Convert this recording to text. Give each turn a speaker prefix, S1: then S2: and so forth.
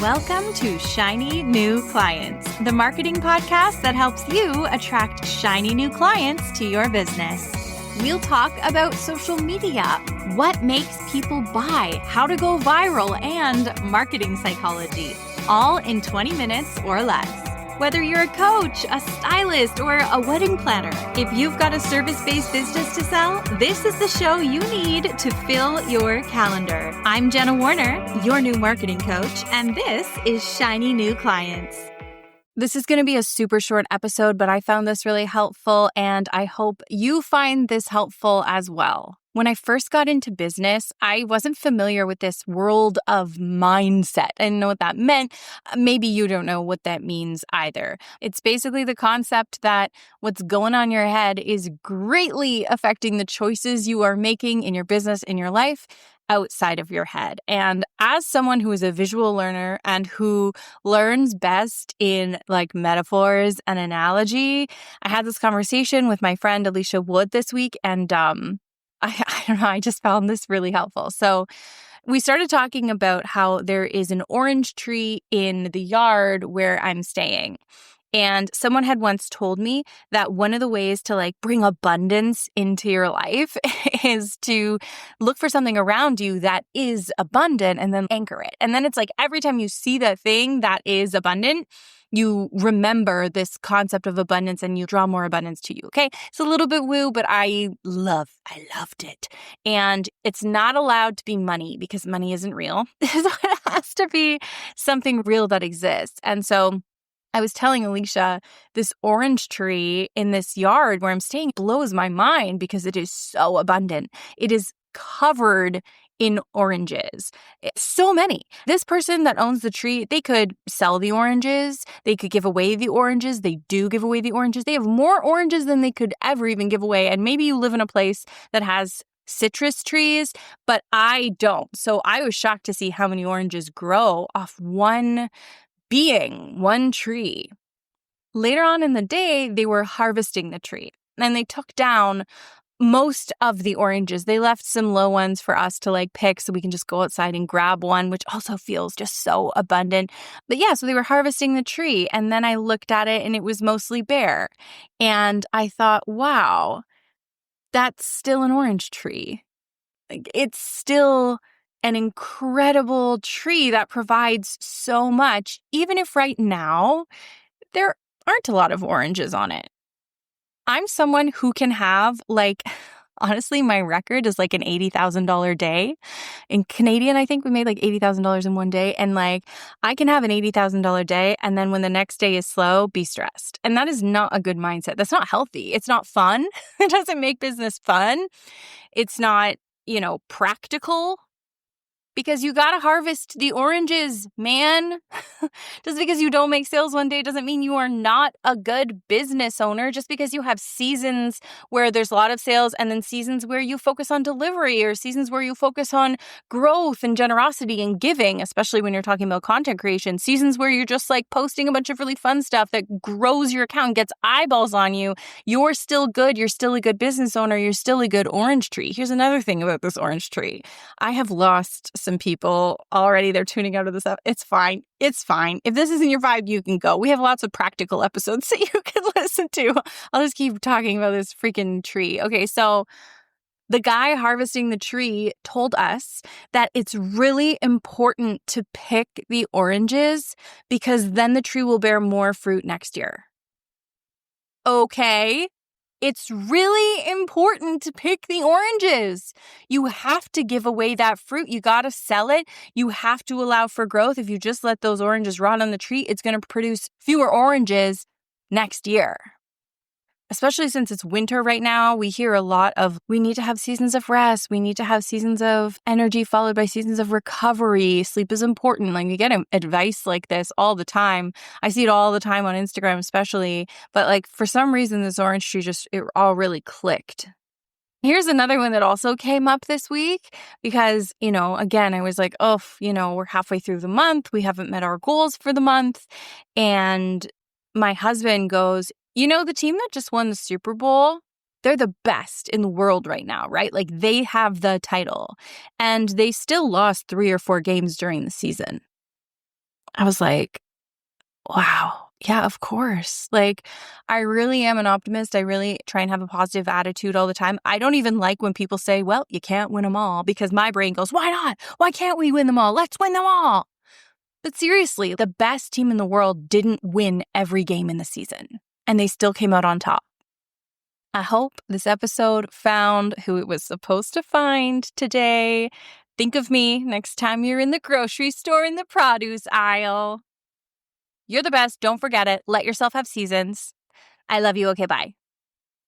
S1: Welcome to Shiny New Clients, the marketing podcast that helps you attract shiny new clients to your business. We'll talk about social media, what makes people buy, how to go viral, and marketing psychology, all in 20 minutes or less. Whether you're a coach, a stylist, or a wedding planner, if you've got a service-based business to sell, this is the show you need to fill your calendar. I'm Jenna Warner, your new marketing coach, and this is Shiny New Clients. This is going to be a super short episode, but I found this really helpful, and I hope you find this helpful as well. When I first got into business, I wasn't familiar with this world of mindset. I didn't know what that meant. Maybe you don't know what that means either. It's basically the concept that what's going on in your head is greatly affecting the choices you are making in your business, in your life, outside of your head. And as someone who is a visual learner and who learns best in like metaphors and analogy, I had this conversation with my friend Alicia Wood this week, and I don't know, I just found this really helpful. So we started talking about how there is an orange tree in the yard where I'm staying. And someone had once told me that one of the ways to like bring abundance into your life is to look for something around you that is abundant and then anchor it. And then it's like every time you see that thing that is abundant, you remember this concept of abundance and you draw more abundance to you, okay? It's a little bit woo, but I loved it. And it's not allowed to be money because money isn't real. So it has to be something real that exists. And so I was telling Alicia, this orange tree in this yard where I'm staying blows my mind because it is so abundant. It is covered in oranges. So many. This person that owns the tree, they could sell the oranges. They could give away the oranges. They do give away the oranges. They have more oranges than they could ever even give away. And maybe you live in a place that has citrus trees, but I don't. So I was shocked to see how many oranges grow off one tree. Later on in the day, they were harvesting the tree and they took down most of the oranges. They left some low ones for us to like pick so we can just go outside and grab one, which also feels just so abundant. But yeah, so they were harvesting the tree and then I looked at it and it was mostly bare. And I thought, wow, that's still an orange tree. Like it's still an incredible tree that provides so much, even if right now there aren't a lot of oranges on it. I'm someone who can have honestly, my record is like an $80,000 day. In Canadian, I think we made like $80,000 in one day. And like, I can have an $80,000 day. And then when the next day is slow, be stressed. And that is not a good mindset. That's not healthy. It's not fun. It doesn't make business fun. It's not, practical. Because you gotta harvest the oranges, man. Just because you don't make sales one day doesn't mean you are not a good business owner. Just because you have seasons where there's a lot of sales and then seasons where you focus on delivery or seasons where you focus on growth and generosity and giving, especially when you're talking about content creation, seasons where you're just like posting a bunch of really fun stuff that grows your account, gets eyeballs on you, you're still good. You're still a good business owner. You're still a good orange tree. Here's another thing about this orange tree. I have lost some people already. They're tuning out of this stuff. It's fine. It's fine. If this isn't your vibe, you can go. We have lots of practical episodes that you can listen to. I'll just keep talking about this freaking tree. Okay, so the guy harvesting the tree told us that it's really important to pick the oranges because then the tree will bear more fruit next year. Okay. It's really important to pick the oranges. You have to give away that fruit. You got to sell it. You have to allow for growth. If you just let those oranges rot on the tree, it's going to produce fewer oranges next year. Especially since it's winter right now, we hear a lot of, we need to have seasons of rest. We need to have seasons of energy followed by seasons of recovery. Sleep is important. Like, you get advice like this all the time. I see it all the time on Instagram, especially. But like, for some reason, this orange tree it all really clicked. Here's another one that also came up this week because, again, I was like, we're halfway through the month. We haven't met our goals for the month. And my husband goes, the team that just won the Super Bowl, they're the best in the world right now, right? Like, they have the title and they still lost 3 or 4 games during the season.
S2: I was like, wow. Yeah, of course. Like, I really am an optimist. I really try and have a positive attitude all the time. I don't even like when people say, well, you can't win them all, because my brain goes, why not? Why can't we win them all? Let's win them all. But seriously, the best team in the world didn't win every game in the season, and they still came out on top. I hope this episode found who it was supposed to find today. Think of me next time you're in the grocery store in the produce aisle. You're the best. Don't forget it. Let yourself have seasons. I love you. Okay, bye.